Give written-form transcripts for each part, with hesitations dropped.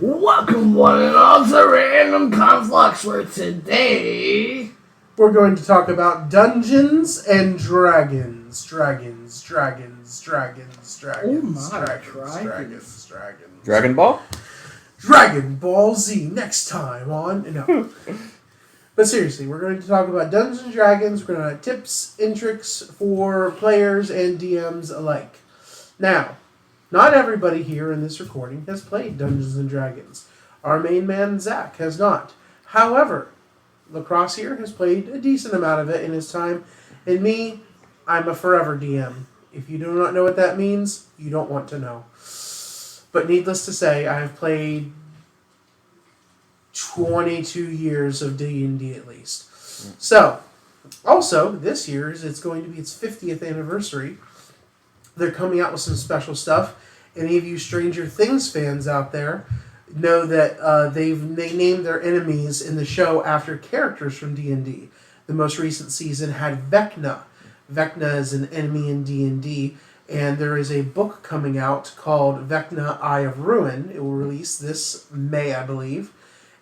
Welcome one and all to Random Conflux, where today we're going to talk about Dungeons and Dragons. Dragons. Oh my, dragons. Dragon Ball? Dragon Ball Z next time on... No. But seriously, we're going to talk about Dungeons and Dragons. We're going to have tips and tricks for players and DMs alike. Now, not everybody here in this recording has played Dungeons and Dragons. Our main man, Zach, has not. However, Lacrosse here has played a decent amount of it in his time. And me, I'm a forever DM. If you do not know what that means, you don't want to know. But needless to say, I have played 22 years of D&D at least. So, also, this year, it's going to be its 50th anniversary. They're coming out with some special stuff. Any of you Stranger Things fans out there know that they named their enemies in the show after characters from D&D. The most recent season had Vecna. Vecna is an enemy in D&D, and there is a book coming out called Vecna Eye of Ruin. It will release this May, I believe,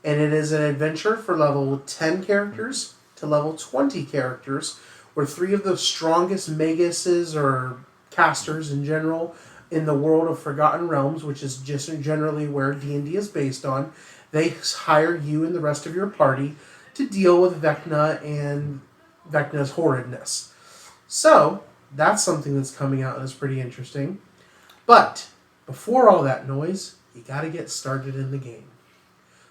and it is an adventure for level 10 characters to level 20 characters, where 3 of the strongest maguses or casters in general in the world of Forgotten Realms, which is just generally where D&D is based on, they hire you and the rest of your party to deal with Vecna and Vecna's horridness. So, that's something that's coming out and is pretty interesting. But, before all that noise, you gotta get started in the game.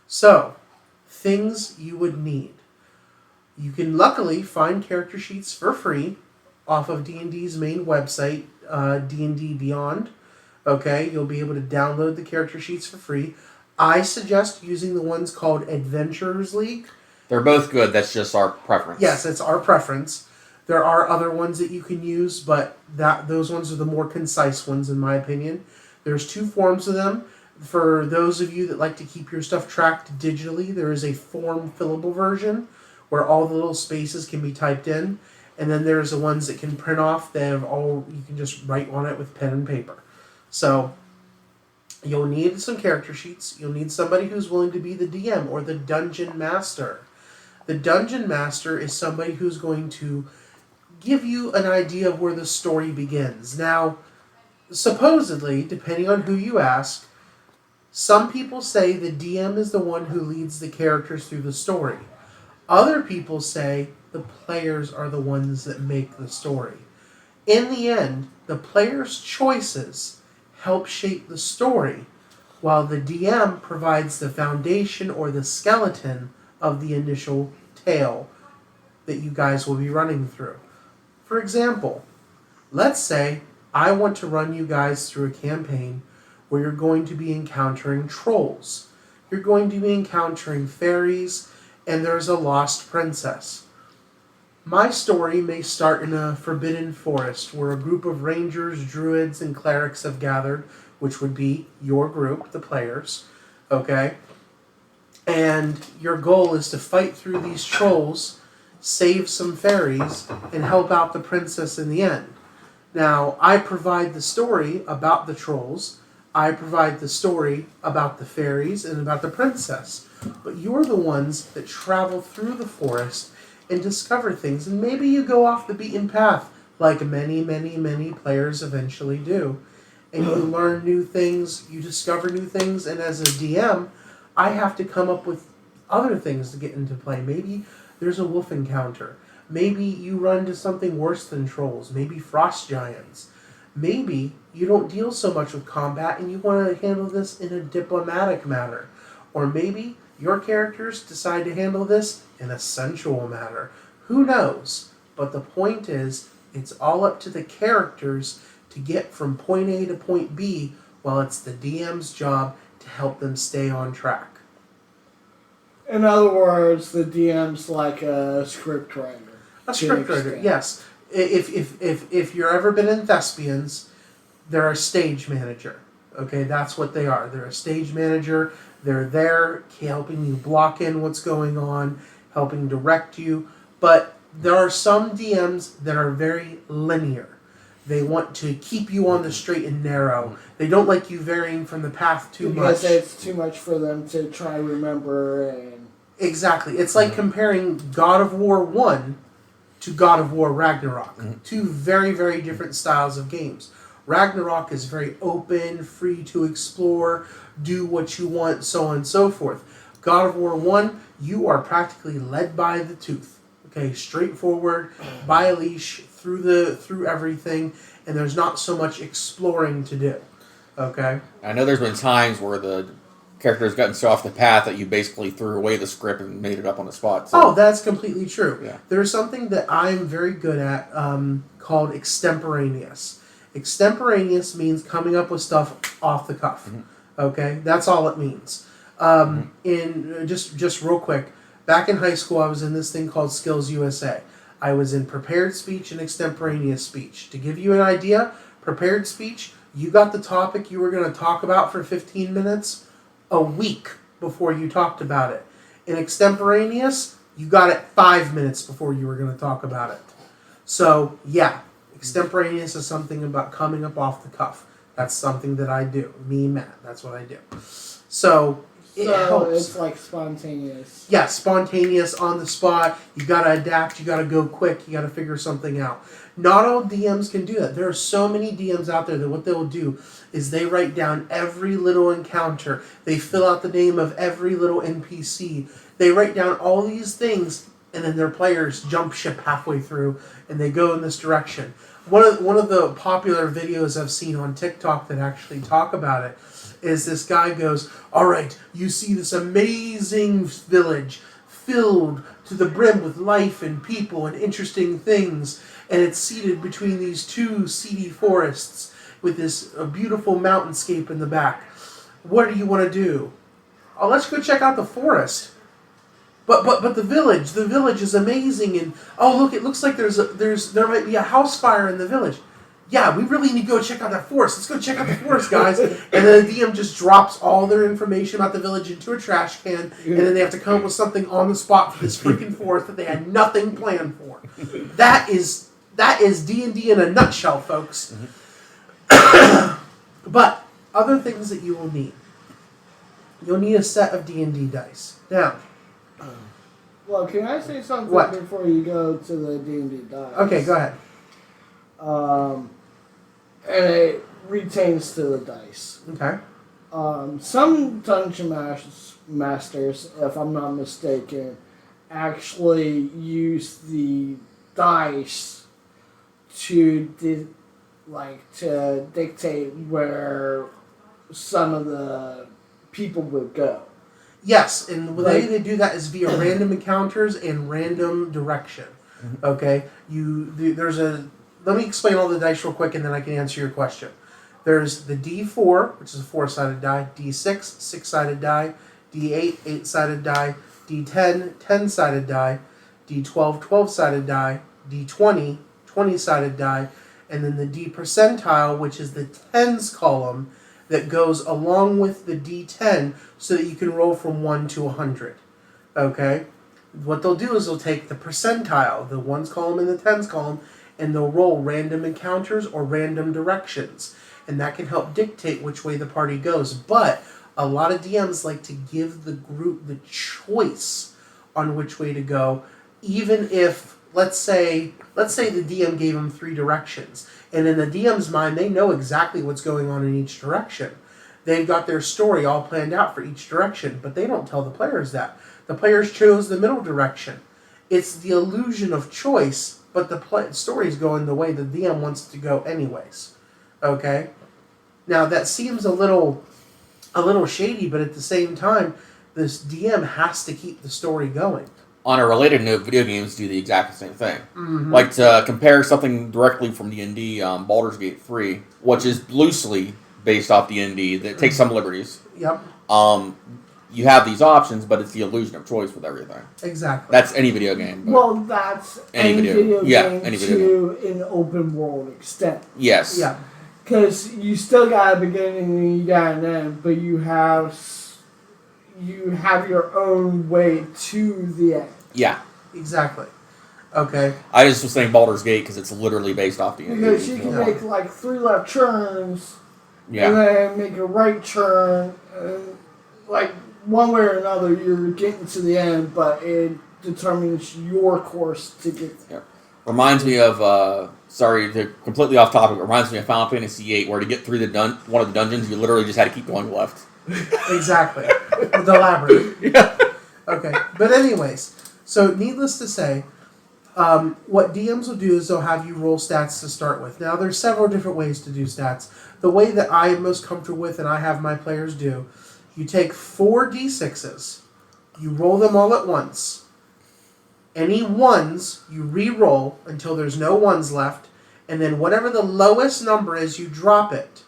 So, things you would need. You can luckily find character sheets for free off of D&D's main website, D&D Beyond. Okay, you'll be able to download the character sheets for free. I suggest using the ones called Adventurers League. They're both good. That's just our preference. Yes, it's our preference. There are other ones that you can use, but those ones are the more concise ones in my opinion. There's 2 forms of them. For those of you that like to keep your stuff tracked digitally, there is a form fillable version where all the little spaces can be typed in. And then there's the ones that can print off. They have you can just write on it with pen and paper. So, you'll need some character sheets. You'll need somebody who's willing to be the DM or the Dungeon Master. The Dungeon Master is somebody who's going to give you an idea of where the story begins. Now, supposedly, depending on who you ask, some people say the DM is the one who leads the characters through the story. Other people say the players are the ones that make the story. In the end, the players' choices help shape the story, while the DM provides the foundation or the skeleton of the initial tale that you guys will be running through. For example, let's say I want to run you guys through a campaign where you're going to be encountering trolls. You're going to be encountering fairies, and there's a lost princess. My story may start in a forbidden forest where a group of rangers, druids, and clerics have gathered, which would be your group, the players, okay? And your goal is to fight through these trolls, save some fairies, and help out the princess in the end. Now, I provide the story about the trolls, I provide the story about the fairies and about the princess, but you're the ones that travel through the forest and discover things, and maybe you go off the beaten path, like many, many, many players eventually do. And you learn new things, you discover new things, and as a DM, I have to come up with other things to get into play. Maybe there's a wolf encounter. Maybe you run into something worse than trolls. Maybe frost giants. Maybe you don't deal so much with combat and you want to handle this in a diplomatic manner. Or maybe your characters decide to handle this in a sensual manner. Who knows? But the point is, it's all up to the characters to get from point A to point B, while it's the DM's job to help them stay on track. In other words, the DM's like a scriptwriter. A scriptwriter, yes. If you've ever been in Thespians, they're a stage manager. Okay, that's what they are. They're a stage manager. They're there helping you block in what's going on, helping direct you. But there are some DMs that are very linear. They want to keep you on the straight and narrow. They don't like you varying from the path too much. Because it's too much for them to try to remember. And Exactly. It's like comparing God of War 1 to God of War Ragnarok. Two very, very different styles of games. Ragnarok is very open, free to explore, do what you want, so on and so forth. God of War 1, you are practically led by the tooth. Okay, straightforward, by a leash, through everything, and there's not so much exploring to do. Okay? I know there's been times where the character's gotten so off the path that you basically threw away the script and made it up on the spot. So. Oh, that's completely true. Yeah. There's something that I'm very good at called extemporaneous. Extemporaneous means coming up with stuff off the cuff. Okay? That's all it means. In just real quick, back in high school, I was in this thing called Skills USA. I was in prepared speech and extemporaneous speech. To give you an idea, prepared speech, you got the topic you were going to talk about for 15 minutes a week before you talked about it. In extemporaneous, you got it 5 minutes before you were going to talk about it. So, yeah, extemporaneous is something about coming up off the cuff. That's something that I do. Me, Matt, that's what I do. So, it helps. It's like spontaneous. Yeah, spontaneous, on the spot. You gotta adapt, you gotta go quick, you gotta figure something out. Not all DMs can do that. There are so many DMs out there that what they'll do is they write down every little encounter. They fill out the name of every little NPC. They write down all these things, and then their players jump ship halfway through, and they go in this direction. One of the popular videos I've seen on TikTok that actually talk about it is this guy goes, all right, you see this amazing village filled to the brim with life and people and interesting things, and it's seated between these two seedy forests with this beautiful mountainscape in the back. What do you want to do? Oh, let's go check out the forest. But the village is amazing, and oh look, it looks like there might be a house fire in the village. Yeah, we really need to go check out that forest. Let's go check out the forest, guys. And then the DM just drops all their information about the village into a trash can, and then they have to come up with something on the spot for this freaking forest that they had nothing planned for. That is D&D in a nutshell, folks. But other things that you will need. You'll need a set of D&D dice. Now, Well, can I say something What? before you go to the D&D dice? okay, go ahead. And it retains to the dice. Okay. Some dungeon masters, if I'm not mistaken, actually use the dice to dictate where some of the people would go. Yes, and the way they do that is via random encounters and random direction. Okay, let me explain all the dice real quick, and then I can answer your question. There's the D4, which is a 4-sided die, D6, 6-sided die, D8, 8-sided die, D10, 10-sided die, D12, 12-sided die, D20, 20-sided die, and then the D percentile, which is the tens column that goes along with the D10 so that you can roll from 1 to 100. Okay? What they'll do is they'll take the percentile, the ones column and the tens column, and they'll roll random encounters or random directions. And that can help dictate which way the party goes. But a lot of DMs like to give the group the choice on which way to go, even if, let's say the DM gave them 3 directions. And in the DM's mind, they know exactly what's going on in each direction. They've got their story all planned out for each direction, but they don't tell the players that. The players chose the middle direction. It's the illusion of choice, but the story's going the way the DM wants it to go anyways. Okay? Now, that seems a little shady, but at the same time, this DM has to keep the story going. On a related note, video games do the exact same thing. Mm-hmm. Like to compare something directly from D&D, Baldur's Gate 3, which is loosely based off D&D, that takes some liberties. Yep. You have these options, but it's the illusion of choice with everything. Exactly. That's any video game. But Well, that's Any any video- video yeah, game any video to an open world extent. yes. Yeah. Because you still got a beginning and you got an end, but you have your own way to the end. Yeah. Exactly. Okay. I just was saying Baldur's Gate because it's literally based off the N&D. Because you can make like 3 left turns, Yeah. and then make a right turn, like one way or another, you're getting to the end, but it determines your course to get there. Reminds me of, sorry, to completely off topic, reminds me of Final Fantasy VIII, where to get through one of the dungeons, you literally just had to keep going left. Exactly. With the labyrinth. Yeah. Okay. But anyways, so needless to say, what DMs will do is they'll have you roll stats to start with. Now, there's several different ways to do stats. The way that I am most comfortable with and I have my players do, you take 4 d6s, you roll them all at once. Any ones, you re-roll until there's no ones left, and then whatever the lowest number is, you drop it.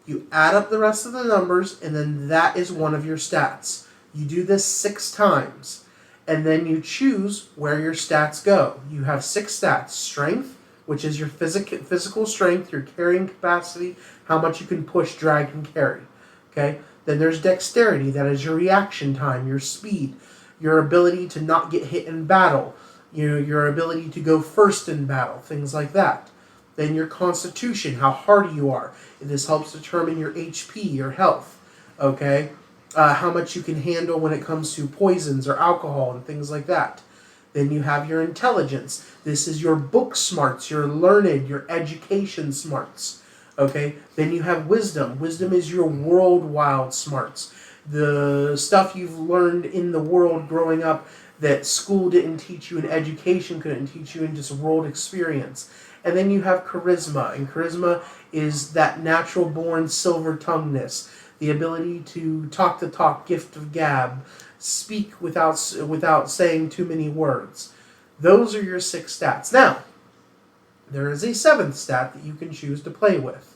You add up the rest of the numbers, and then that is one of your stats. You do this 6 times, and then you choose where your stats go. You have 6 stats. Strength, which is your physical strength, your carrying capacity, how much you can push, drag, and carry. Okay? Then there's dexterity, that is your reaction time, your speed, your ability to not get hit in battle, your ability to go first in battle, things like that. Then your constitution, how hardy you are. This helps determine your HP, your health, okay? How much you can handle when it comes to poisons or alcohol and things like that. Then you have your intelligence. This is your book smarts, your learned, your education smarts, okay? Then you have wisdom. Wisdom is your world wild smarts. The stuff you've learned in the world growing up that school didn't teach you and education couldn't teach you, and just world experience. And then you have charisma, and charisma is that natural born silver tongueness, the ability to talk the talk, gift of gab, speak without saying too many words. Those are your 6 stats. Now, there is a 7th stat that you can choose to play with.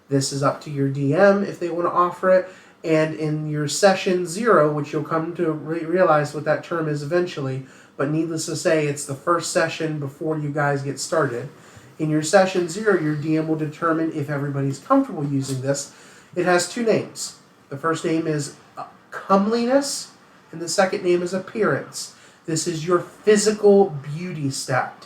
This is up to your DM if they want to offer it. And in your session 0, which you'll come to realize what that term is eventually, but needless to say, it's the first session before you guys get started. In your session 0, your DM will determine if everybody's comfortable using this. It has 2 names. The first name is comeliness, and the second name is appearance. This is your physical beauty stat.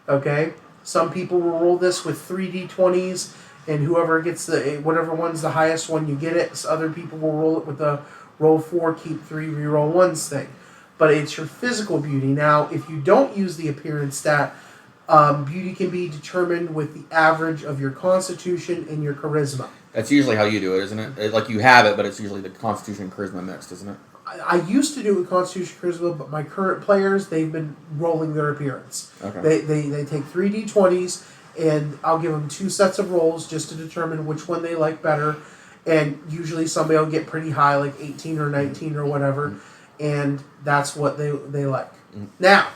Okay? Some people will roll this with 3d20s, and whoever gets whatever one's the highest one, you get it. So other people will roll it with the roll 4, keep 3, reroll 1s thing. But it's your physical beauty. Now, if you don't use the appearance stat, beauty can be determined with the average of your constitution and your charisma. That's usually how you do it, isn't it? Like you have it, but it's usually the constitution and charisma mixed, isn't it? I used to do it with constitution charisma, but my current players, they've been rolling their appearance. Okay. They take 3d20s, and I'll give them 2 sets of rolls just to determine which one they like better. And usually somebody will get pretty high, like 18 or 19 or whatever, and that's what they like. Now,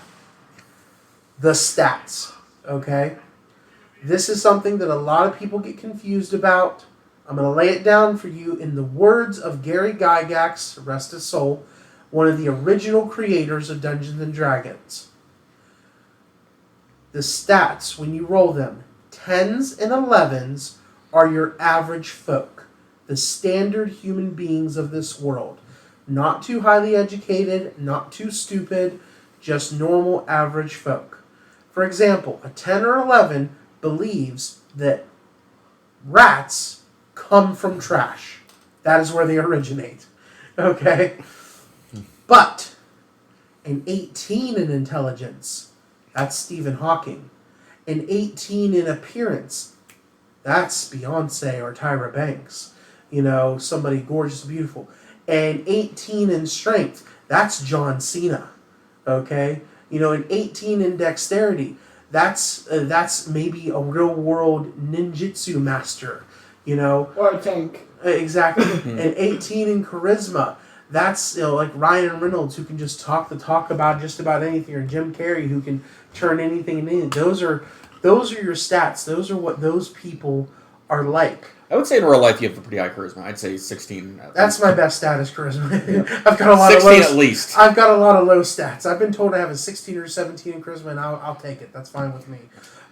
the stats, okay? This is something that a lot of people get confused about. I'm going to lay it down for you in the words of Gary Gygax, rest his soul, one of the original creators of Dungeons & Dragons. The stats, when you roll them, 10s and 11s are your average folk, the standard human beings of this world. Not too highly educated, not too stupid, just normal average folk. For example, a 10 or 11 believes that rats come from trash. That is where they originate. Okay? But an 18 in intelligence, that's Stephen Hawking. An 18 in appearance, that's Beyonce or Tyra Banks. You know, somebody gorgeous, beautiful. And 18 in strength, that's John Cena. Okay? You know, an 18 in dexterity, that's maybe a real world ninjutsu master. You know? Or a tank. Exactly. And 18 in charisma, that's, you know, like Ryan Reynolds, who can just talk the talk about just about anything, or Jim Carrey, who can turn anything into anything. Those are your stats. Those are what those people are like. I would say in real life you have a pretty high charisma. I'd say 16. That's my best stat is charisma. Yeah. I've got a lot 16 of low, at least. I've got a lot of low stats. I've been told I have a 16 or 17 in charisma, and I'll take it. That's fine with me.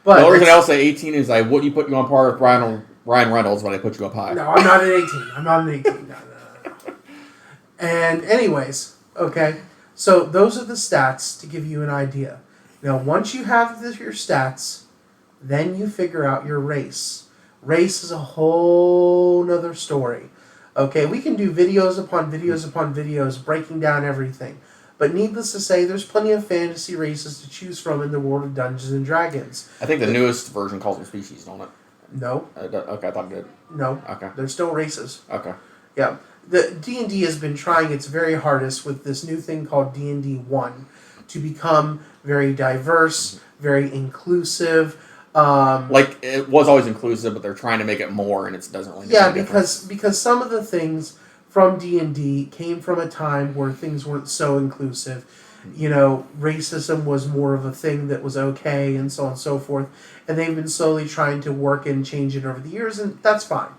But the only reason I'll say 18 is I wouldn't put you on par with Ryan Reynolds when I put you up high. No, I'm not an 18. I'm not an 18. No. And anyways, okay. So those are the stats to give you an idea. Now, once you have your stats, then you figure out your race. Race is a whole nother story. Okay, we can do videos upon videos upon videos breaking down everything. But needless to say, there's plenty of fantasy races to choose from in the world of Dungeons and Dragons. I think the newest version calls them species, don't it? No. Okay, I thought it did. No. Okay. They're still races. Okay. Yeah. The D&D has been trying its very hardest with this new thing called D&D 1 to become very diverse, very inclusive. Like, it was always inclusive, but they're trying to make it more, and it doesn't really make any difference. because some of the things from D&D came from a time where things weren't so inclusive. You know, racism was more of a thing that was okay, and so on and so forth. And they've been slowly trying to work and change it over the years, and that's fine.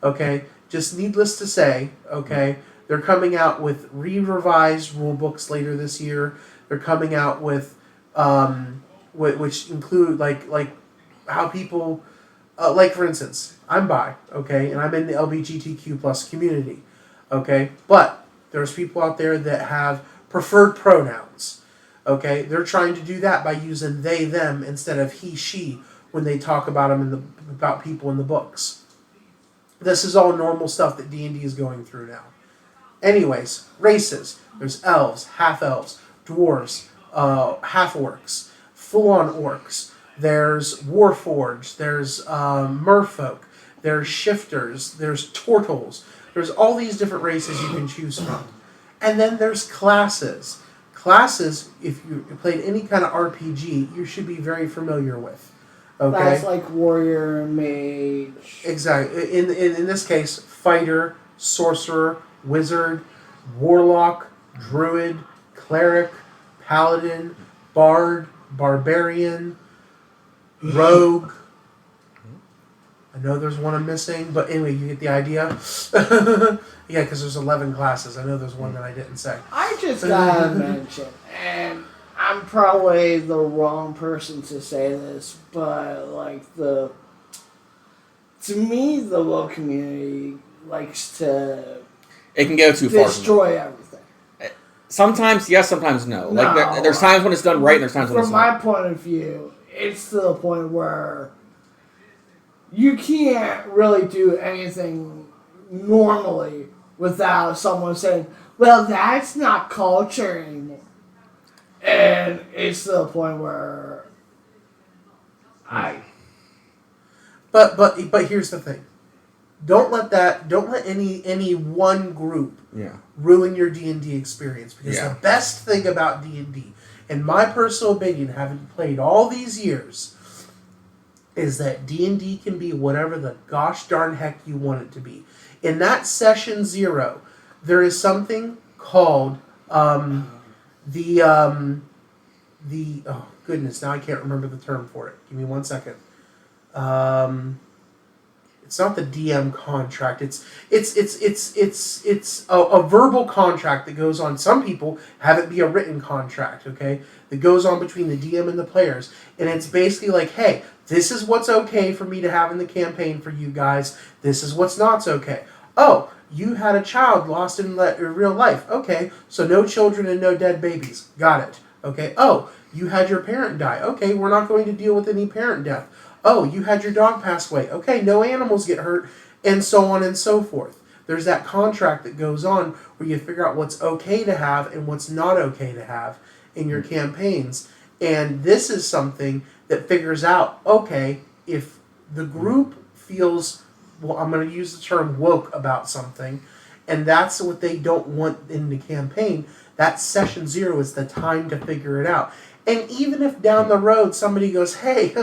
Okay? Just needless to say, okay, they're coming out with revised rule books later this year. They're coming out with, which include, like how people, like for instance, I'm bi, okay, and I'm in the LGBTQ plus community. Okay, but there's people out there that have preferred pronouns. Okay, they're trying to do that by using they, them instead of he, she when they talk about them about people in the books. This is all normal stuff that D&D is going through now. Anyways, races. There's elves, half-elves, dwarves, half-orcs, full-on orcs. There's warforged. There's merfolk. There's shifters. There's turtles. There's all these different races you can choose from. And then there's classes. Classes, if you played any kind of RPG, you should be very familiar with. Okay? That's like warrior, mage. Exactly. In this case, fighter, sorcerer, wizard, warlock, druid, cleric, paladin, bard, barbarian, rogue. I know there's one I'm missing, but anyway, you get the idea. Yeah, because there's 11 classes. I know there's one that I didn't say. I just gotta mention, and I'm probably the wrong person to say this, but like to me, the woke community likes to It can go too far. destroy everything. Sometimes yes, sometimes no. No. Like there's times when it's done right, and there's times when it's From not. my point of view, it's to the point where you can't really do anything normally without someone saying, well, that's not culture anymore. And it's to the point where But here's the thing. Don't let any one group ruin your D&D experience, because the best thing about D&D, in my personal opinion, having played all these years, is that D&D can be whatever the gosh darn heck you want it to be. In that session 0, there is something called oh goodness, now I can't remember the term for it. Give me 1 second. It's not the DM contract. It's a verbal contract that goes on. Some people have it be a written contract, okay, that goes on between the DM and the players. And it's basically like, hey, this is what's okay for me to have in the campaign for you guys. This is what's not okay. Oh, you had a child lost in real life. Okay, so no children and no dead babies. Got it. Okay. Oh, you had your parent die. Okay, we're not going to deal with any parent death. Oh, you had your dog pass away. Okay, no animals get hurt, and so on and so forth. There's that contract that goes on where you figure out what's okay to have and what's not okay to have in your campaigns. And this is something that figures out, okay, if the group feels, well, I'm going to use the term woke about something, and that's what they don't want in the campaign, that session 0 is the time to figure it out. And even if down the road somebody goes, hey,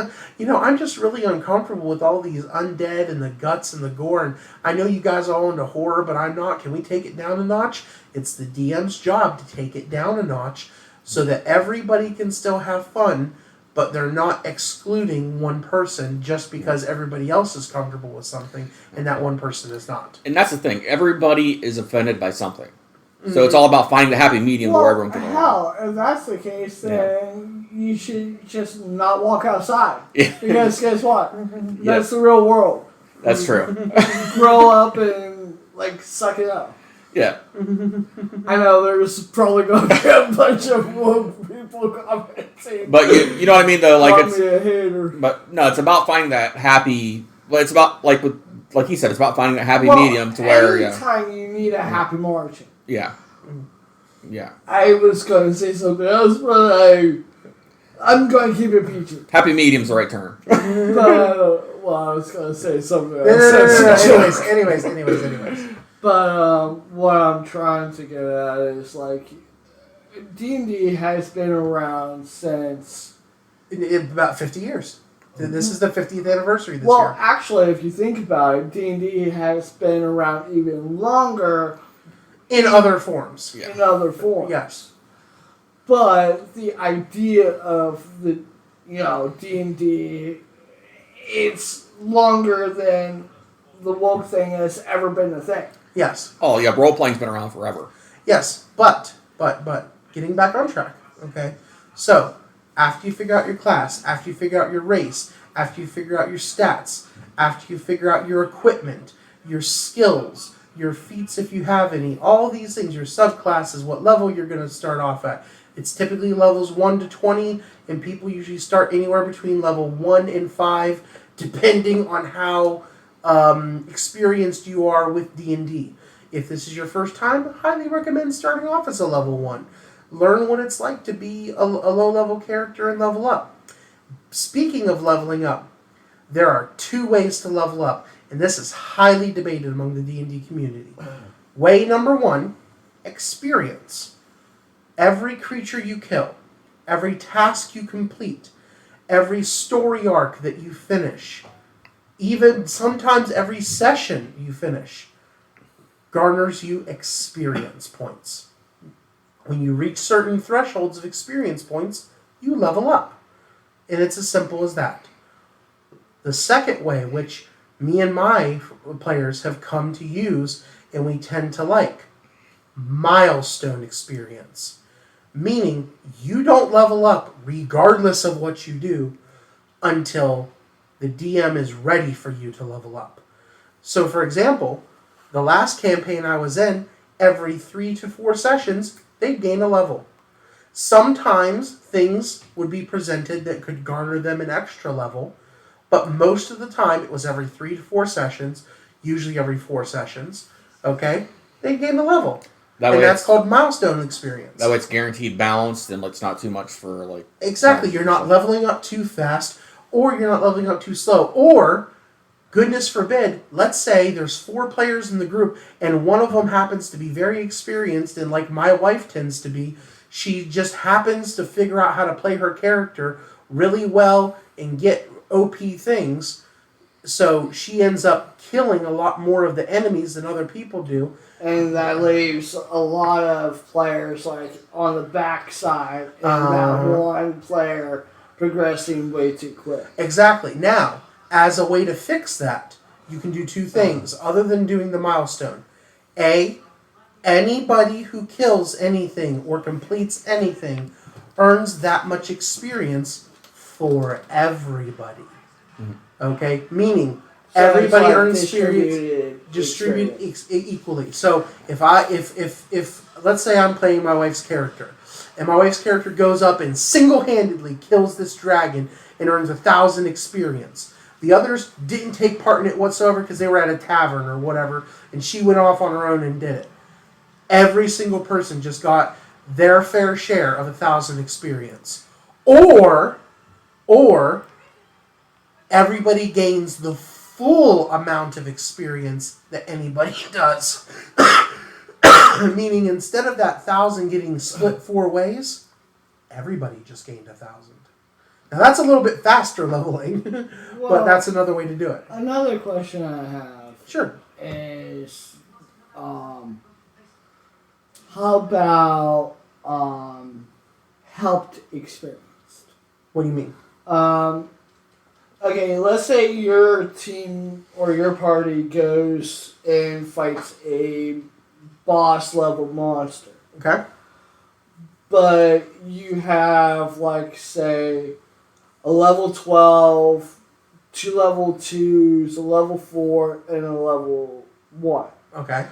I'm just really uncomfortable with all these undead and the guts and the gore, and I know you guys are all into horror, but I'm not. Can we take it down a notch? It's the DM's job to take it down a notch so that everybody can still have fun, but they're not excluding one person just because everybody else is comfortable with something and that one person is not. And that's the thing. Everybody is offended by something. So it's all about finding the happy medium where everyone can hell, if that's the case, then you should just not walk outside. Yeah. Because guess what? That's the real world. That's true. Grow up and, suck it up. Yeah. I know there's probably going to be a bunch of woke people commenting. But you know what I mean though, like Call it's me a hater. but no, it's about finding that happy. Well, it's about like he said, it's about finding that happy Well, medium to where anytime you need a happy margin. yeah. I was going to say something else, but I'm going to keep it PG. Happy medium's the right term. But, well, I was going to say something else. No. Anyways. But what I'm trying to get at is like D&D has been around since In about 50 years. This is the 50th anniversary this well, year. actually, if you think about it, D&D has been around even longer In other forms. Yeah. in other forms. Yes. But the idea of the D&D, it's longer than the woke thing has ever been a thing. Yes. Oh yeah, role playing's been around forever. Yes. But getting back on track. Okay. So after you figure out your class, after you figure out your race, after you figure out your stats, after you figure out your equipment, your skills, your feats if you have any, all these things, your subclasses, what level you're going to start off at. It's typically levels 1 to 20, and people usually start anywhere between level 1 and 5, depending on how experienced you are with D&D. If this is your first time, highly recommend starting off as a level 1. Learn what it's like to be a low-level character and level up. Speaking of leveling up, there are 2 ways to level up, and this is highly debated among the D&D community. Way number 1, experience. Every creature you kill, every task you complete, every story arc that you finish, even sometimes every session you finish, garners you experience points. When you reach certain thresholds of experience points, you level up. And it's as simple as that. The second way, which me and my players have come to use and we tend to like, milestone experience. Meaning, you don't level up regardless of what you do until the DM is ready for you to level up. So, for example, the last campaign I was in, every 3 to 4 sessions, they'd gain a level. Sometimes things would be presented that could garner them an extra level, but most of the time it was every 3 to 4 sessions, usually every 4 sessions, okay? They'd gain a level. That's called milestone experience. That way it's guaranteed balanced and it's not too much for like... Exactly. You're not leveling up too fast, or you're not leveling up too slow, or... Goodness forbid, let's say there's 4 players in the group and one of them happens to be very experienced, and like my wife tends to be, she just happens to figure out how to play her character really well and get OP things. So she ends up killing a lot more of the enemies than other people do. And that leaves a lot of players like on the backside and that one player progressing way too quick. Exactly. Now, as a way to fix that, you can do 2 things other than doing the milestone. A, anybody who kills anything or completes anything earns that much experience for everybody. Okay? Meaning, everybody earns experience distributed equally. So, if let's say I'm playing my wife's character, and my wife's character goes up and single-handedly kills this dragon and earns 1,000 experience. The others didn't take part in it whatsoever because they were at a tavern or whatever, and she went off on her own and did it. Every single person just got their fair share of 1,000 experience. Or everybody gains the full amount of experience that anybody does. Meaning, instead of that 1,000 getting split 4 ways, everybody just gained 1,000. Now that's a little bit faster leveling, but that's another way to do it. Another question I have is, how about helped experience? What do you mean? Okay, let's say your team or your party goes and fights a boss level monster. Okay. But you have, like, say, a level 12, 2 level 2s, a level 4, and a level 1. Okay.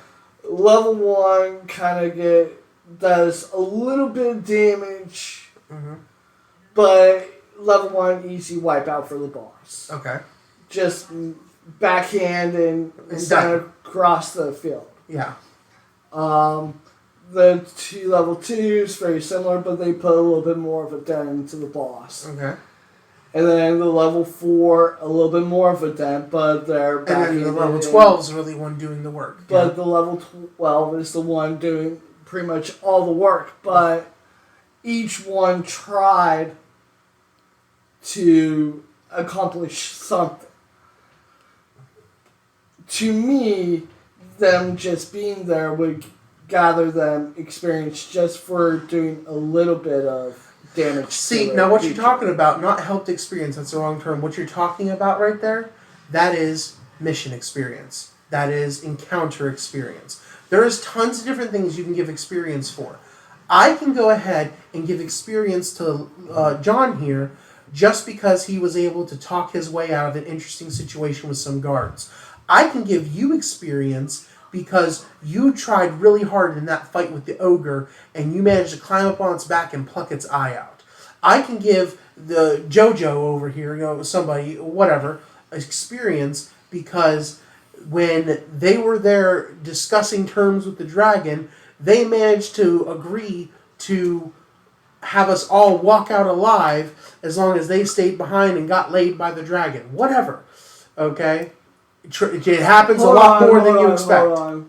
level 1 kind of does a little bit of damage, but level 1 easy wipeout for the boss. Okay. Just backhand and stand across the field. Yeah. The level 2s very similar, but they put a little bit more of a dent into the boss. Okay. And then the level 4, a little bit more of a dent, but they're and then the level 12 is really one doing the work. But the level 12 is the one doing pretty much all the work, but each one tried to accomplish something. To me, them just being there would gather them experience just for doing a little bit of damage. See, now what you're talking about, not helped experience, that's the wrong term. What you're talking about right there, that is mission experience. That is encounter experience. There is tons of different things you can give experience for. I can go ahead and give experience to John here just because he was able to talk his way out of an interesting situation with some guards. I can give you experience because you tried really hard in that fight with the ogre and you managed to climb up on its back and pluck its eye out. I can give the JoJo over here, somebody, whatever, experience because when they were there discussing terms with the dragon, they managed to agree to have us all walk out alive as long as they stayed behind and got laid by the dragon. Whatever. Okay? It happens a lot more than you expect.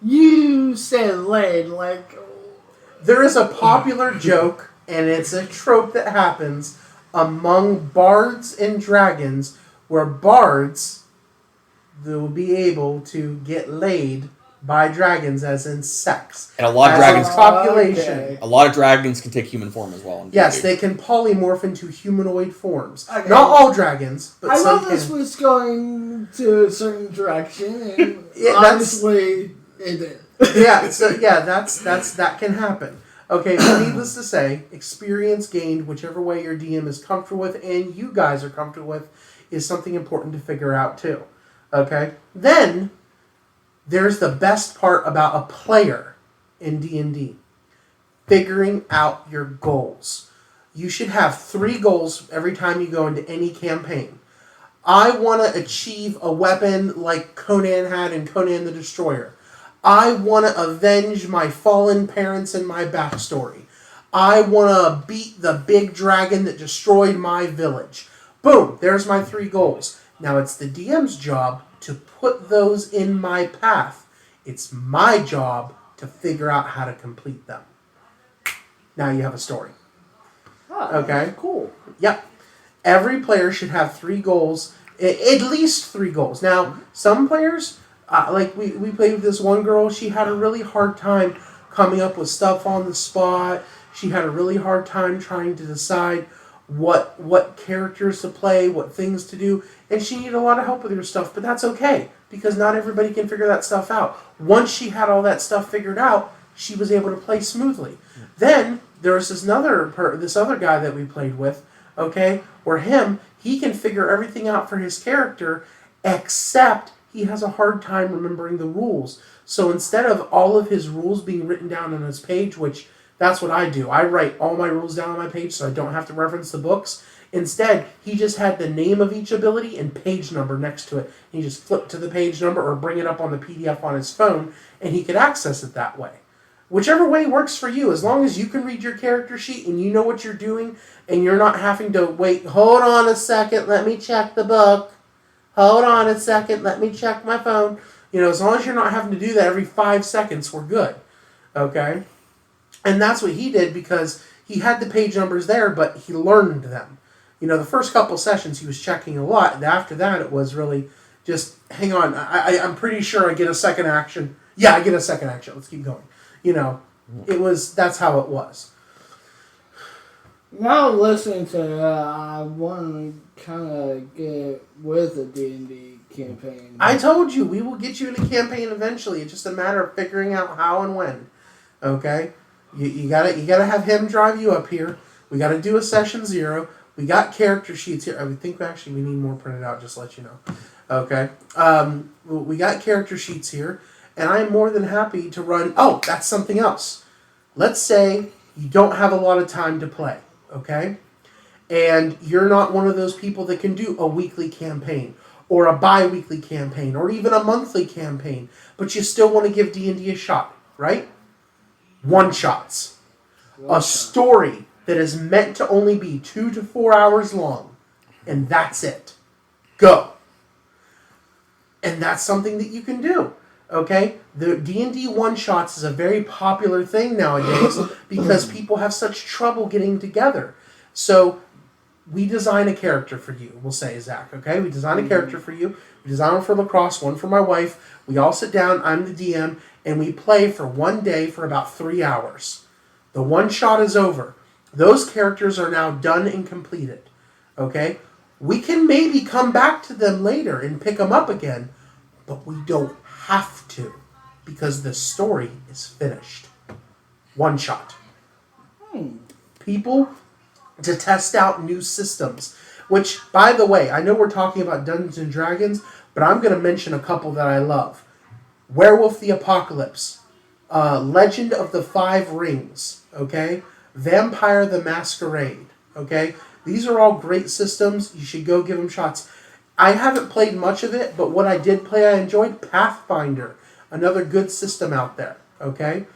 You said laid, like... There is a popular joke, and it's a trope that happens among bards and dragons, where bards will be able to get laid by dragons, as in sex. And a lot of dragons... Population. Okay. A lot of dragons can take human form as well. Yes, they can polymorph into humanoid forms. Okay. Not all dragons, but I some know this can. was going to a certain direction, and Yeah, honestly, it did. That can happen. Okay, but needless to say, experience gained, whichever way your DM is comfortable with, and you guys are comfortable with, is something important to figure out too. Okay? Then, there's the best part about a player in D&D. Figuring out your goals. You should have 3 goals every time you go into any campaign. I want to achieve a weapon like Conan had in Conan the Destroyer. I want to avenge my fallen parents and my backstory. I want to beat the big dragon that destroyed my village. Boom, there's my 3 goals. Now it's the DM's job to put those in my path. It's my job to figure out how to complete them. Now you have a story. Okay? Cool. Yep. Every player should have 3 goals, at least 3 goals. Now, some players, like we played with this one girl, she had a really hard time coming up with stuff on the spot. She had a really hard time trying to decide what characters to play, what things to do, and she needed a lot of help with her stuff, but that's okay, because not everybody can figure that stuff out. Once she had all that stuff figured out, she was able to play smoothly. Then, there was this other guy that we played with, okay, where he can figure everything out for his character, except he has a hard time remembering the rules. So instead of all of his rules being written down on his page, which that's what I do. I write all my rules down on my page so I don't have to reference the books. Instead, he just had the name of each ability and page number next to it. He just flipped to the page number or bring it up on the PDF on his phone, and he could access it that way. Whichever way works for you, as long as you can read your character sheet and you know what you're doing, and you're not having to wait, hold on a second, let me check the book. Hold on a second, let me check my phone. As long as you're not having to do that every 5 seconds, we're good. Okay? And that's what he did because he had the page numbers there, but he learned them. The first couple sessions he was checking a lot, and after that it was really just, hang on, I'm pretty sure I get a second action. Yeah, I get a second action. Let's keep going. That's how it was. Now listening to that, I want to kind of get with a D&D campaign. I told you, we will get you in a campaign eventually. It's just a matter of figuring out how and when. Okay? You gotta have him drive you up here. We gotta do a session 0. We got character sheets here. I think actually we need more printed out, just to let you know. Okay? We got character sheets here. And I am more than happy to run... Oh, that's something else. Let's say you don't have a lot of time to play, okay? And you're not one of those people that can do a weekly campaign or a bi-weekly campaign or even a monthly campaign, but you still want to give D&D a shot, right? One-shots. A story that is meant to only be 2 to 4 hours long, and that's it. Go. And that's something that you can do. Okay? The D&D one-shots is a very popular thing nowadays because people have such trouble getting together. So we design a character for you, we'll say, Zach. Okay? We design a character for you. We design one for lacrosse, one for my wife. We all sit down, I'm the DM, and we play for one day for about 3 hours. The one-shot is over. Those characters are now done and completed. Okay? We can maybe come back to them later and pick them up again, but we don't have to because the story is finished. One shot. People to test out new systems, which, by the way, I know we're talking about Dungeons and Dragons, but I'm going to mention a couple that I love. Werewolf the Apocalypse, Legend of the Five Rings, okay? Vampire the Masquerade, okay? These are all great systems. You should go give them shots. I haven't played much of it, but what I did play, I enjoyed. Pathfinder, another good system out there, okay?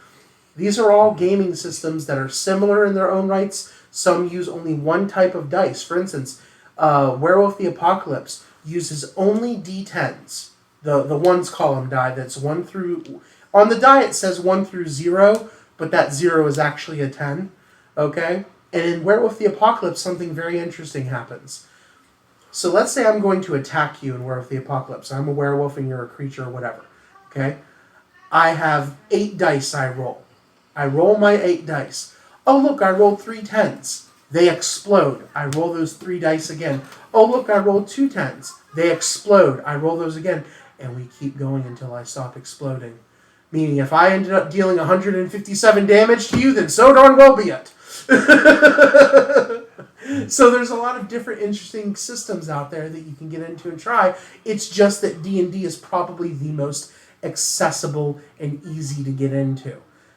These are all gaming systems that are similar in their own rights. Some use only one type of dice. For instance, Werewolf the Apocalypse uses only D10s, the ones column die that's 1 through... On the die it says 1 through 0, but that 0 is actually a 10, okay? And in Werewolf the Apocalypse, something very interesting happens. So let's say I'm going to attack you in Werewolf the Apocalypse. I'm a werewolf and you're a creature or whatever. Okay? I have 8 dice I roll. I roll my 8 dice. Oh, look, I rolled 3 10s. They explode. I roll those 3 dice again. Oh, look, I rolled 2 10s. They explode. I roll those again. And we keep going until I stop exploding. Meaning if I ended up dealing 157 damage to you, then so darn well be it. So there's a lot of different interesting systems out there that you can get into and try. It's just that D&D is probably the most accessible and easy to get into.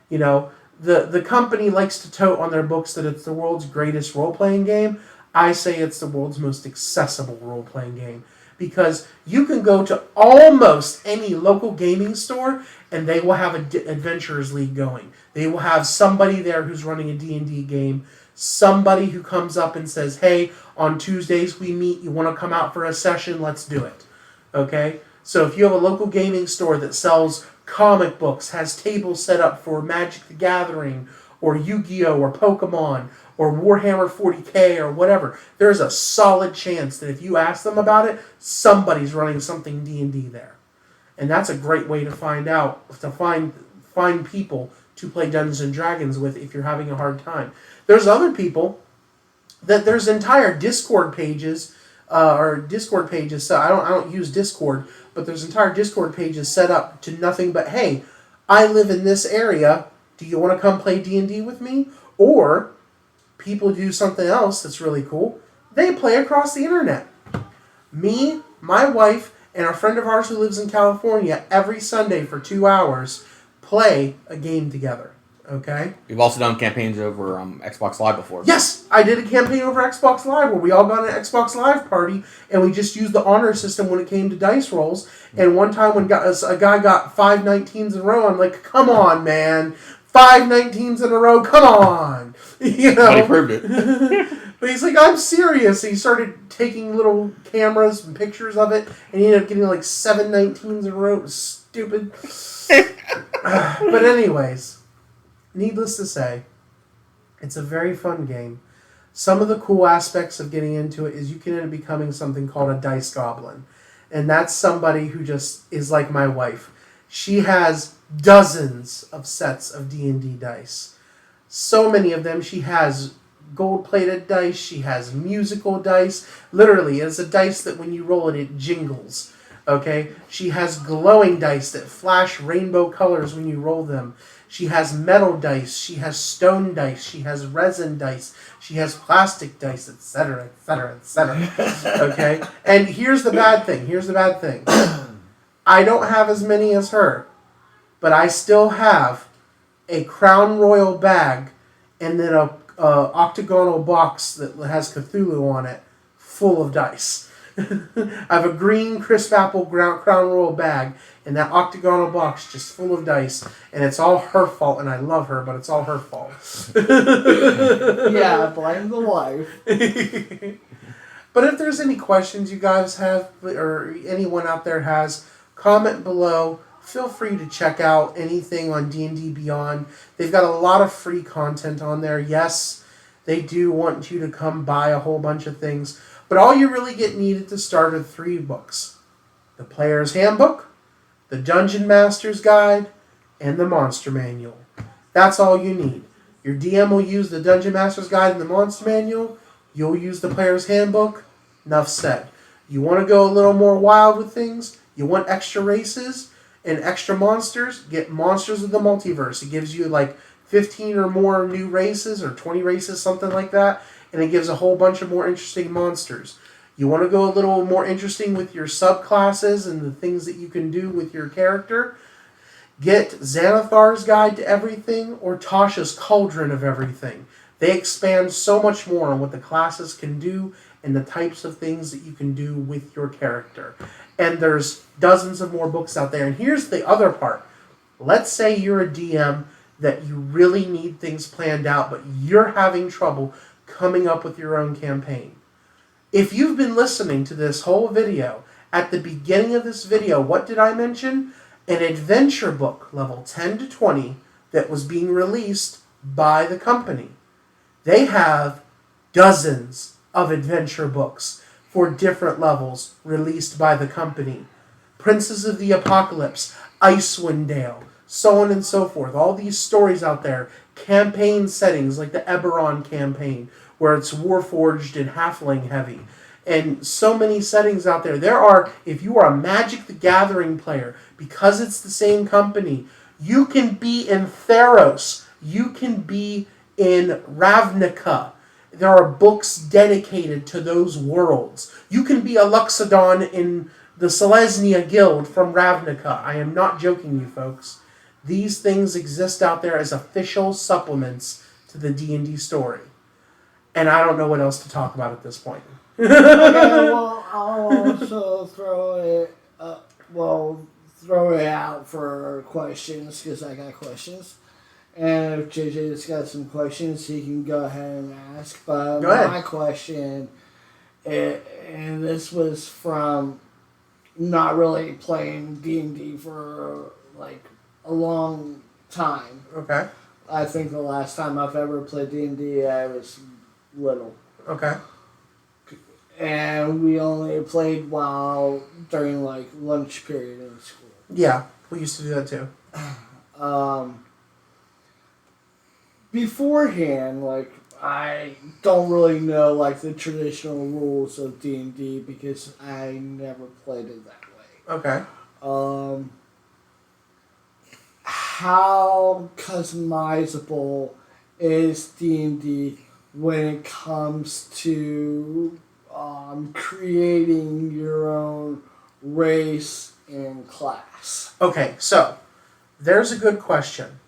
You know, the company likes to tote on their books that it's the world's greatest role-playing game. I say it's the world's most accessible role-playing game. Because you can go to almost any local gaming store and they will have an Adventurers League going. They will have somebody there who's running a D&D game. Somebody who comes up and says, hey, on Tuesdays we meet, you want to come out for a session, let's do it. Okay? So if you have a local gaming store that sells comic books, has tables set up for Magic the Gathering, or Yu-Gi-Oh! Or Pokemon, or Warhammer 40K, or whatever, there's a solid chance that if you ask them about it, somebody's running something D&D there. And that's a great way to find out, to find people to play Dungeons and Dragons with if you're having a hard time. There's other people that there's entire Discord pages, so I don't use Discord, but there's entire Discord pages set up to nothing but, hey, I live in this area, do you want to come play D&D with me? Or people do something else that's really cool. They play across the internet. Me, my wife, and a friend of ours who lives in California every Sunday for 2 hours play a game together. Okay? We've also done campaigns over Xbox Live before. Yes! I did a campaign over Xbox Live where we all got an Xbox Live party and we just used the honor system when it came to dice rolls. And one time when a guy got 5 19s in a row, I'm like, come on, man. 5 19s in a row, come on! You know? But he proved it. But he's like, I'm serious. He started taking little cameras and pictures of it, and he ended up getting like 7 19s in a row. It was stupid. But anyways, needless to say, it's a very fun game. Some of the cool aspects of getting into it is you can end up becoming something called a dice goblin. And that's somebody who just is like my wife. She has dozens of sets of D&D dice. So many of them. She has gold-plated dice. She has musical dice. Literally, it's a dice that when you roll it, it jingles. Okay? She has glowing dice that flash rainbow colors when you roll them. She has metal dice. She has stone dice. She has resin dice. She has plastic dice, etc., etc., etc. Okay? And here's the bad thing. I don't have as many as her. but I still have a Crown Royal bag and then a octagonal box that has Cthulhu on it, full of dice. I have a green crisp apple Crown Royal bag and that octagonal box just full of dice, and it's all her fault, and I love her, but it's all her fault. Yeah, blame the wife. But if there's any questions you guys have, or anyone out there has, comment below. Feel free to check out anything on D&D Beyond. They've got a lot of free content on there. Yes, they do want you to come buy a whole bunch of things, but all you really get needed to start are 3 books. The Player's Handbook, the Dungeon Master's Guide, and the Monster Manual. That's all you need. Your DM will use the Dungeon Master's Guide and the Monster Manual. You'll use the Player's Handbook. Enough said. You want to go a little more wild with things? You want extra races and extra monsters? Get Monsters of the Multiverse. It gives you like 15 or more new races, or 20 races, something like that, and it gives a whole bunch of more interesting monsters. You want to go a little more interesting with your subclasses and the things that you can do with your character? Get Xanathar's Guide to Everything or Tasha's Cauldron of Everything. They expand so much more on what the classes can do and the types of things that you can do with your character. And there's dozens of more books out there. And here's the other part. Let's say you're a DM that you really need things planned out, but you're having trouble coming up with your own campaign. If you've been listening to this whole video, at the beginning of this video, what did I mention? An adventure book, level 10 to 20, that was being released by the company. They have dozens of adventure books for different levels released by the company. Princes of the Apocalypse, Icewind Dale, so on and so forth. All these stories out there, campaign settings like the Eberron campaign, where it's Warforged and Halfling heavy. And so many settings out there. There are, if you are a Magic the Gathering player, because it's the same company, you can be in Theros. You can be in Ravnica. There are books dedicated to those worlds. You can be a Luxodon in the Selesnya Guild from Ravnica. I am not joking, you folks. These things exist out there as official supplements to the D&D story. And I don't know what else to talk about at this point. Okay, well, I'll also throw it out for questions, because I got questions. And if JJ's got some questions, he can go ahead and ask. But go ahead. My question, and this was from not really playing D&D for like a long time. Okay. I think the last time I've ever played D&D, I was little. Okay. And we only played during like lunch period in school. Yeah, we used to do that too. Beforehand, like, I don't really know like the traditional rules of D&D because I never played it that way. Okay. How customizable is D&D when it comes to creating your own race and class? Okay, so there's a good question.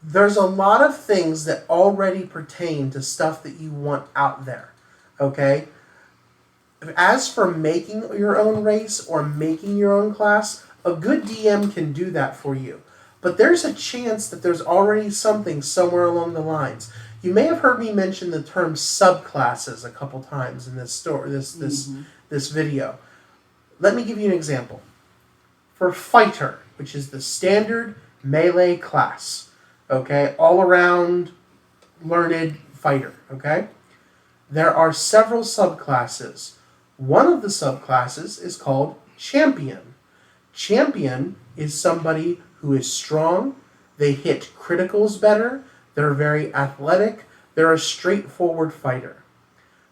There's a lot of things that already pertain to stuff that you want out there, okay? As for making your own race or making your own class, a good DM can do that for you. But there's a chance that there's already something somewhere along the lines. You may have heard me mention the term subclasses a couple times in this story, this video. Let me give you an example. For fighter, which is the standard melee class, okay, all around learned fighter, okay, there are several subclasses. One of the subclasses is called champion. Champion is somebody who is strong, they hit criticals better, they're very athletic, they're a straightforward fighter.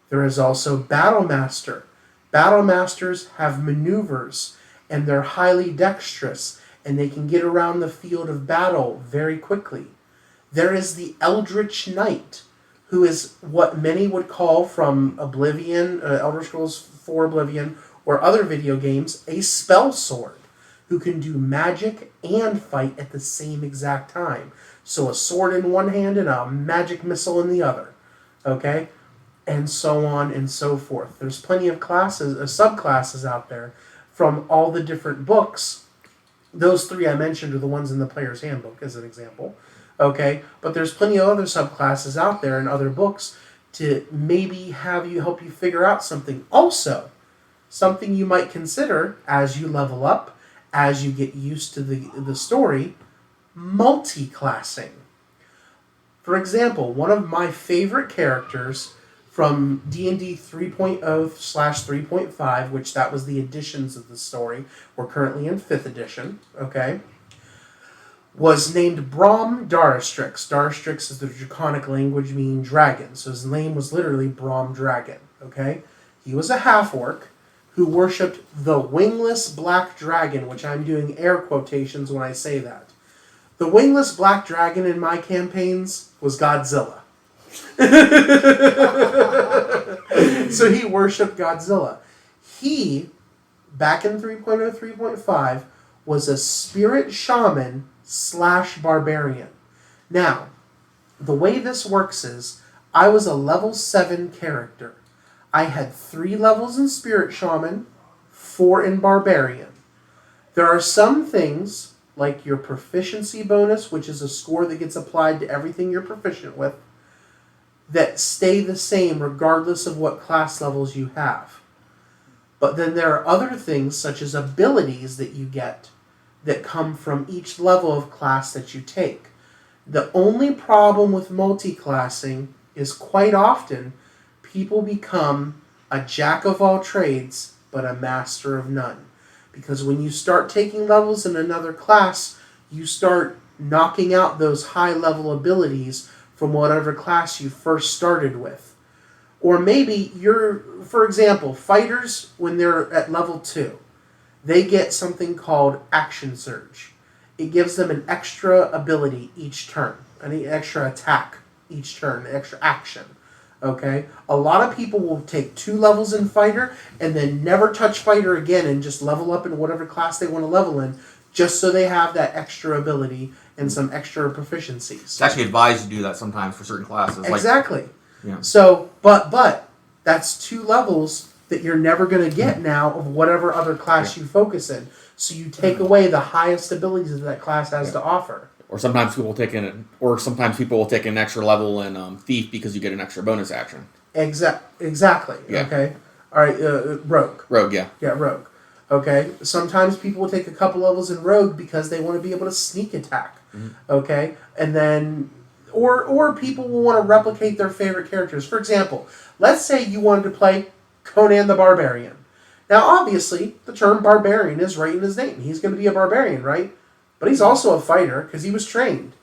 There is also Battle Master. Battle Masters have maneuvers, and they're highly dexterous, and they can get around the field of battle very quickly. There is the Eldritch Knight, who is what many would call from Oblivion, Elder Scrolls 4 Oblivion, or other video games, a spell sword. who can do magic and fight at the same exact time. So a sword in one hand and a magic missile in the other. Okay? And so on and so forth. There's plenty of classes, subclasses out there from all the different books. Those 3 I mentioned are the ones in the Player's Handbook, as an example. Okay? But there's plenty of other subclasses out there in other books to maybe help you figure out something. Also, something you might consider as you level up, as you get used to the story, multi-classing. For example, one of my favorite characters from D&D 3.0/3.5, which that was the editions of the story, we're currently in 5th edition, okay, was named Brom Darastrix. Darastrix is the Draconic language meaning dragon, so his name was literally Brom Dragon, okay? He was a half-orc who worshipped the wingless black dragon, which I'm doing air quotations when I say that. The wingless black dragon in my campaigns was Godzilla. So he worshipped Godzilla. He, back in 3.0, 3.5, was a spirit shaman / barbarian. Now, the way this works is, I was a level 7 character. I had 3 levels in Spirit Shaman, 4 in Barbarian. There are some things, like your proficiency bonus, which is a score that gets applied to everything you're proficient with, that stay the same regardless of what class levels you have. But then there are other things, such as abilities that you get, that come from each level of class that you take. The only problem with multi-classing is quite often people become a jack of all trades, but a master of none. Because when you start taking levels in another class, you start knocking out those high-level abilities from whatever class you first started with. Or maybe for example, fighters, when they're at level 2, they get something called Action Surge. It gives them an extra ability each turn, an extra attack each turn, an extra action. Okay? A lot of people will take 2 levels in Fighter and then never touch Fighter again and just level up in whatever class they want to level in, just so they have that extra ability and some extra proficiencies. It's actually advised to do that sometimes for certain classes. Exactly. Yeah. So, but that's 2 levels that you're never going to get now of whatever other class you focus in. So you take away the highest abilities that that class has to offer. Or sometimes people will take an extra level in Thief because you get an extra bonus action. Exactly. Yeah. Okay. All right. Rogue. Rogue, yeah. Yeah, Rogue. Okay. Sometimes people will take a couple levels in Rogue because they want to be able to sneak attack. Mm-hmm. Okay. And then, or people will want to replicate their favorite characters. For example, let's say you wanted to play Conan the Barbarian. Now, obviously, the term barbarian is right in his name. He's going to be a barbarian, right? But he's also a fighter because he was trained.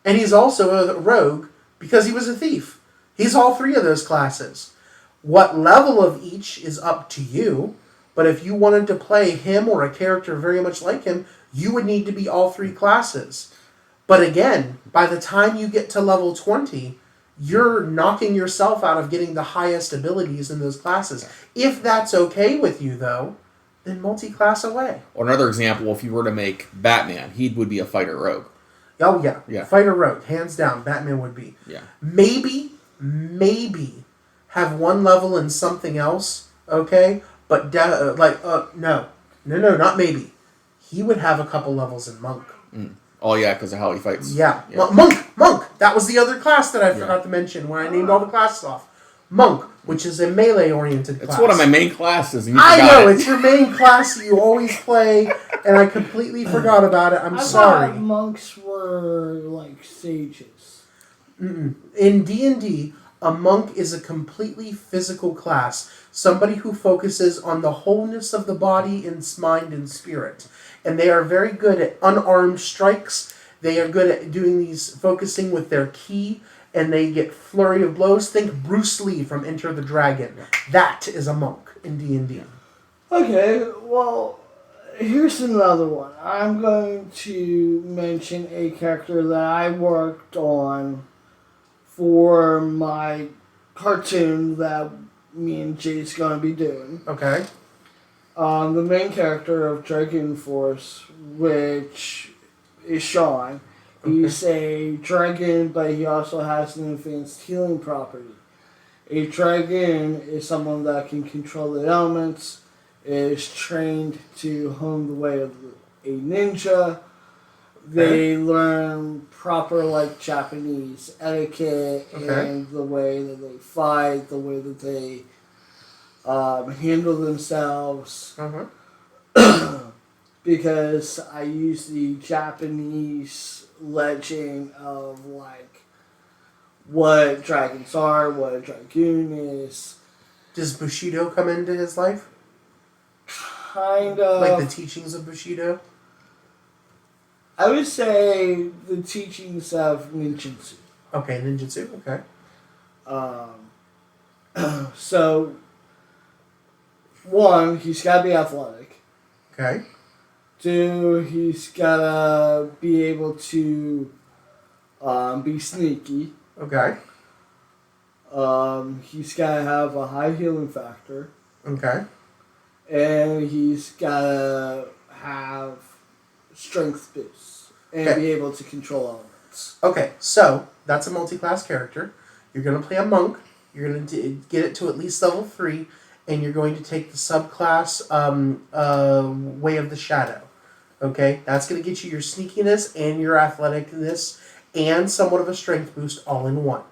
And he's also a rogue because he was a thief. He's all 3 of those classes. What level of each is up to you, but if you wanted to play him or a character very much like him, you would need to be all 3 classes. But again, by the time you get to level 20, you're knocking yourself out of getting the highest abilities in those classes. If that's okay with you, though, then multi-class away. Or another example, if you were to make Batman, he would be a fighter rogue. Oh, yeah. Yeah. Fighter rogue. Hands down, Batman would be. Yeah. Maybe have 1 level in something else, okay? But, no, not maybe. He would have a couple levels in Monk. Mm. Oh, yeah, because of how he fights. Yeah. Monk! That was the other class that I forgot to mention when I named all the classes off. Monk, which is a melee-oriented class. It's one of my main classes. And I know, it's your main class that you always play, and I completely forgot about it. I'm sorry. I thought monks were like sages. In D&D, a monk is a completely physical class. Somebody who focuses on the wholeness of the body and mind and spirit. And they are very good at unarmed strikes. They are good at doing these, focusing with their ki, and they get flurry of blows. Think Bruce Lee from Enter the Dragon. That is a monk in D&D. Okay, well, here's another one. I'm going to mention a character that I worked on for my cartoon that me and Jay's going to be doing. Okay. The main character of Dragon Force, which is Sean, he's a dragon, but he also has an advanced healing property. A dragon is someone that can control the elements, is trained to hone the way of a ninja. They learn proper Japanese etiquette and the way that they fight, the way that they handle themselves. Because I use the Japanese legend of what dragons are, what a dragoon is. Does Bushido come into his life? Kind of. Like the teachings of Bushido? I would say the teachings of ninjutsu. Okay, ninjutsu, okay. So, one, he's got to be athletic. Okay. Two, he's got to be able to be sneaky. Okay. He's got to have a high healing factor. Okay. And he's got to have strength boosts and be able to control elements. Okay, so that's a multi-class character. You're going to play a monk. You're going to get it to at least level 3, and you're going to take the subclass Way of the Shadow. Okay, that's going to get you your sneakiness and your athleticness and somewhat of a strength boost all in one.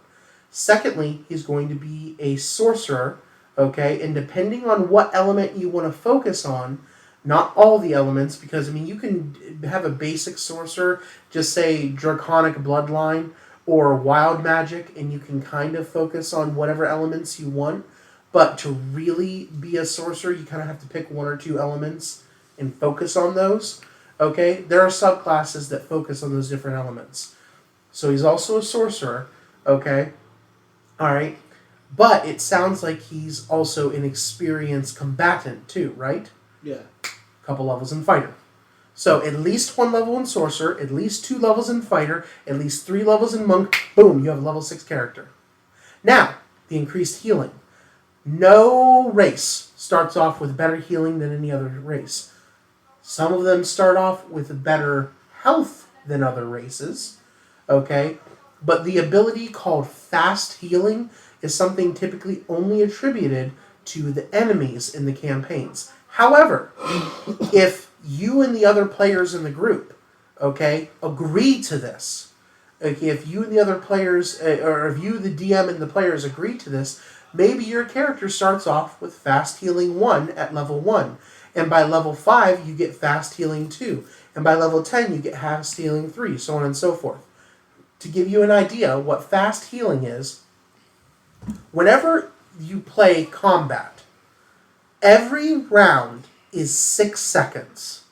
Secondly, he's going to be a sorcerer. Okay, and depending on what element you want to focus on, not all the elements, because, you can have a basic sorcerer, just say Draconic Bloodline or Wild Magic, and you can kind of focus on whatever elements you want. But to really be a sorcerer, you kind of have to pick one or two elements and focus on those. Okay, there are subclasses that focus on those different elements. So he's also a sorcerer. Okay, all right. But it sounds like he's also an experienced combatant too, right? Yeah. Couple levels in fighter. So at least 1 level in sorcerer, at least 2 levels in fighter, at least 3 levels in monk. Boom, you have a level 6 character. Now, the increased healing. No race starts off with better healing than any other race. Some of them start off with better health than other races. Okay? But the ability called fast healing is something typically only attributed to the enemies in the campaigns. However, if you and the other players in the group, okay, agree to this, okay, if you and the other players, or if you, the DM, and the players agree to this, maybe your character starts off with fast healing 1 at level 1, and by level 5 you get fast healing 2, and by level 10 you get fast healing 3, so on and so forth. To give you an idea what fast healing is, whenever you play combat, every round is 6 seconds.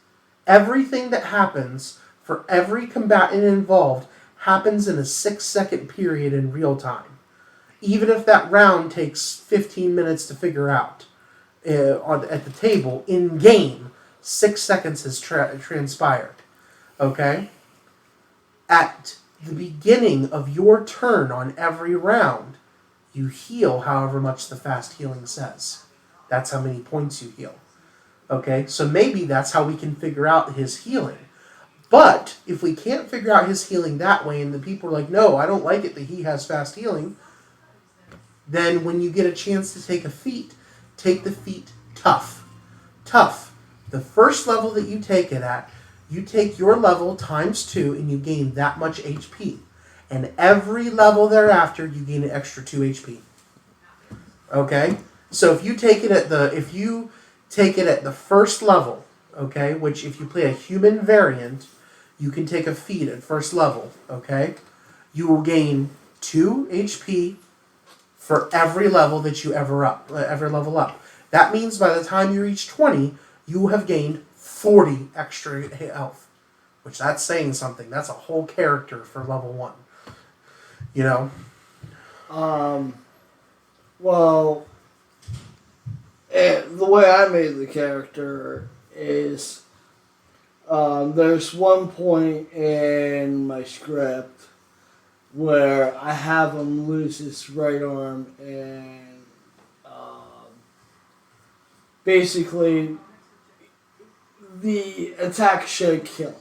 Everything that happens for every combatant involved happens in a 6-second period in real time. Even if that round takes 15 minutes to figure out at the table, in game, 6 seconds has transpired. Okay? At the beginning of your turn on every round, you heal however much the fast healing says. That's how many points you heal. Okay, so maybe that's how we can figure out his healing. But if we can't figure out his healing that way, and the people are like, no, I don't like it that he has fast healing, then when you get a chance to take a feat, take the feat tough. Tough. The first level that you take it at, you take your level times 2 and you gain that much HP. And every level thereafter, you gain an extra 2 HP. Okay? So if you take it at the first level, okay, which if you play a human variant, you can take a feat at first level, okay? You will gain 2 HP for every level that you ever level up. That means by the time you reach 20, you have gained 40 extra health, which that's saying something. That's a whole character for level 1. You know? Well, the way I made the character is there's one point in my script where I have him lose his right arm, and basically the attack should kill.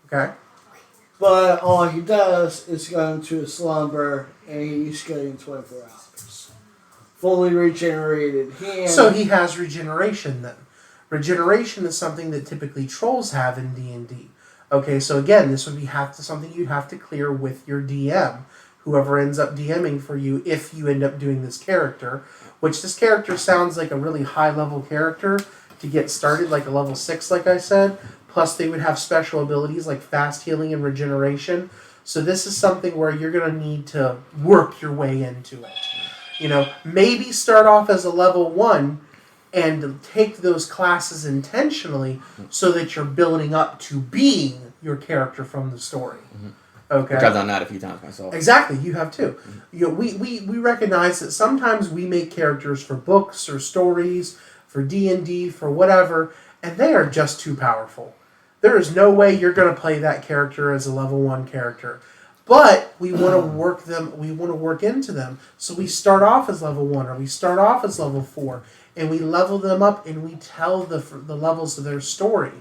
Okay. But all he does is go into a slumber, and he's getting 24 hours. Fully regenerated. So he has regeneration then. Regeneration is something that typically trolls have in D&D. Okay, so again, this would be something you'd have to clear with your DM, whoever ends up DMing for you if you end up doing this character, which this character sounds like a really high-level character to get started, like a level 6, like I said. Plus, they would have special abilities like fast healing and regeneration. So this is something where you're going to need to work your way into it. You know, maybe start off as a level 1 and take those classes intentionally so that you're building up to being your character from the story. Mm-hmm. Okay. Which I've done that a few times myself. Exactly, you have too. Mm-hmm. You know, we recognize that sometimes we make characters for books or stories, for D&D, for whatever, and they are just too powerful. There is no way you're going to play that character as a level 1 character. But we want to work them. We want to work into them. So we start off as level 1, or we start off as level 4, and we level them up, and we tell the levels of their story.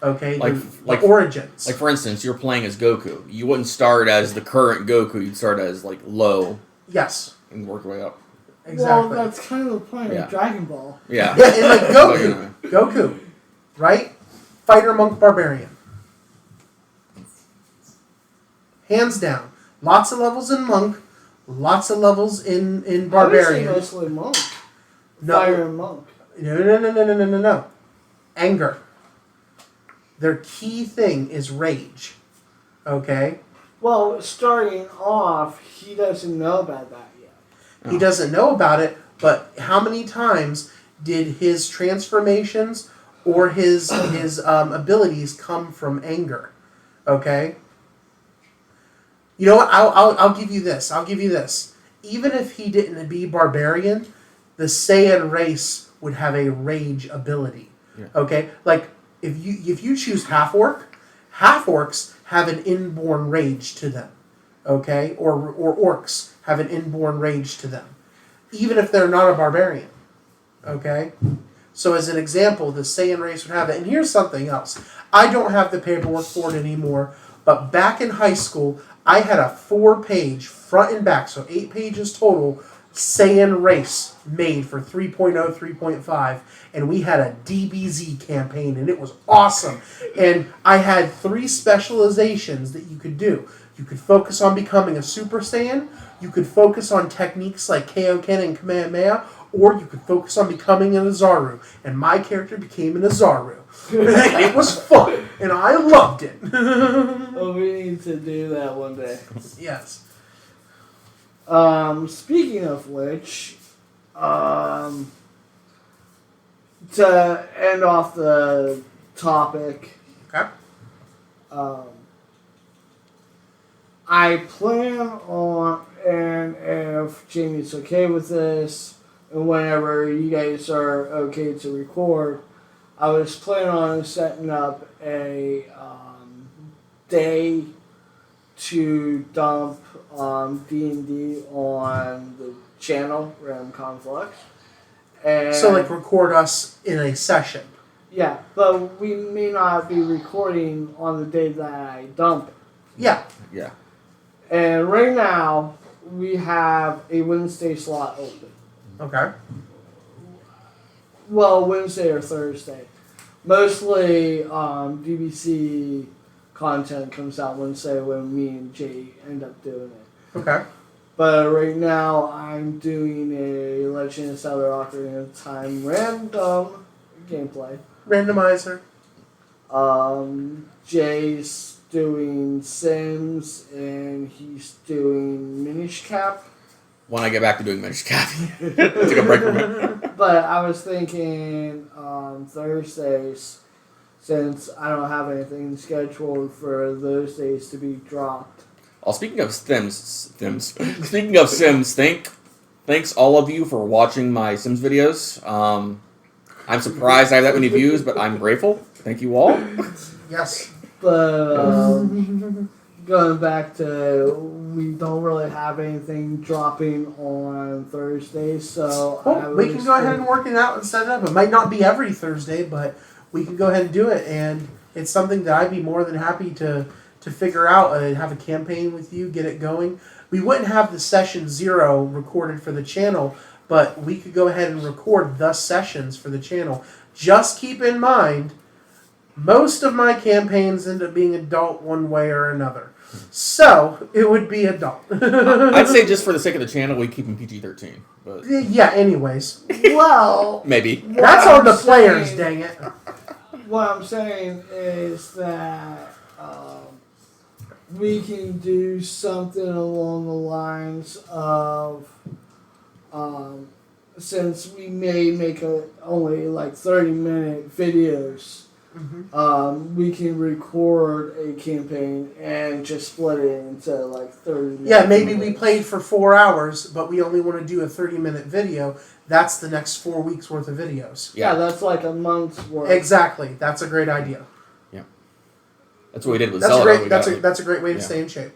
Okay, like origins. Like for instance, you're playing as Goku. You wouldn't start as the current Goku. You'd start as like low. Yes. And work your way up. Exactly. Well, that's kind of the point of Dragon Ball. Yeah. Yeah, and like Goku, right? Fighter, monk, barbarian. Hands down. Lots of levels in monk, lots of levels in barbarian. I would say mostly monk. No. Fire and monk. No. Anger. Their key thing is rage. Okay? Well, starting off, he doesn't know about that yet. Oh. He doesn't know about it, but how many times did his transformations or his abilities come from anger? Okay? You know what? I'll give you this. Even if he didn't be barbarian, the Saiyan race would have a rage ability. Yeah. Okay? Like, if you choose half-orcs have an inborn rage to them. Okay? Or orcs have an inborn rage to them. Even if they're not a barbarian. Okay? So as an example, the Saiyan race would have it. And here's something else. I don't have the paperwork for it anymore, but back in high school, I had a 4-page, front and back, so 8 pages total, Saiyan race made for 3.0, 3.5, and we had a DBZ campaign, and it was awesome. And I had 3 specializations that you could do. You could focus on becoming a Super Saiyan, you could focus on techniques like Kaioken and Kamehameha, or you could focus on becoming an Azaru. And my character became an Azaru. It was fun, and I loved it. Well, we need to do that one day. Yes. Speaking of which, to end off the topic, Okay. I plan on, and if Jamie's okay with this, and whenever you guys are okay to record, I was planning on setting up a day to dump D&D on the channel, Random Conflux. And So, like, record us in a session. yeah, but we may not be recording on the day that I dump it. Yeah. Yeah. And right now, we have a Wednesday slot open. Okay. Well, Wednesday or Thursday. Mostly DBC content comes out Wednesday when me and Jay end up doing it. Okay. But right now, I'm doing a Legend of Zelda Ocarina of Time random gameplay. Randomizer. Jay's doing Sims, and he's doing Minish Cap. When I get back to doing Minish Cap, take a break from it. But I was thinking Thursdays, since I don't have anything scheduled for those days to be dropped. Oh, speaking of Sims, thanks all of you for watching my Sims videos. I'm surprised I have that many views, but I'm grateful. Thank you all. Yes. But going back to, we don't really have anything dropping on Thursdays, so Well, we can go ahead and work it out and set it up. It might not be every Thursday, but we can go ahead and do it. And it's something that I'd be more than happy to figure out and have a campaign with you, get it going. We wouldn't have the session 0 recorded for the channel, but we could go ahead and record the sessions for the channel. Just keep in mind, most of my campaigns end up being adult one way or another. So, it would be adult. I'd say just for the sake of the channel, we keep them PG-13. But Yeah, anyways. Well, maybe. That's on the players, dang it. What I'm saying is that we can do something along the lines of, since we may make only like 30-minute videos, we can record a campaign and just split it into like 30 minutes. Yeah, maybe we played for 4 hours, but we only want to do a 30-minute video. That's the next 4 weeks worth of videos. Yeah, that's like a month's worth. Exactly. That's a great idea. Yeah. That's what we did with That's Zelda. that's a great way to stay in shape.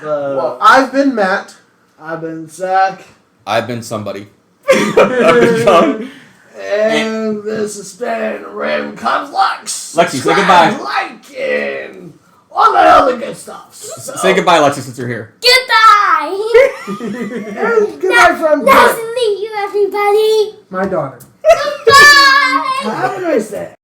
Well, I've been Matt. I've been Zach. I've been somebody. I've been John. And this has been Random Conflux. Lexi, say goodbye. Like, and all that other good stuff. So, Say goodbye, Lexi, since you're here. Goodbye! and goodbye from Nice to meet you, everybody! My daughter. Goodbye! Have a nice day.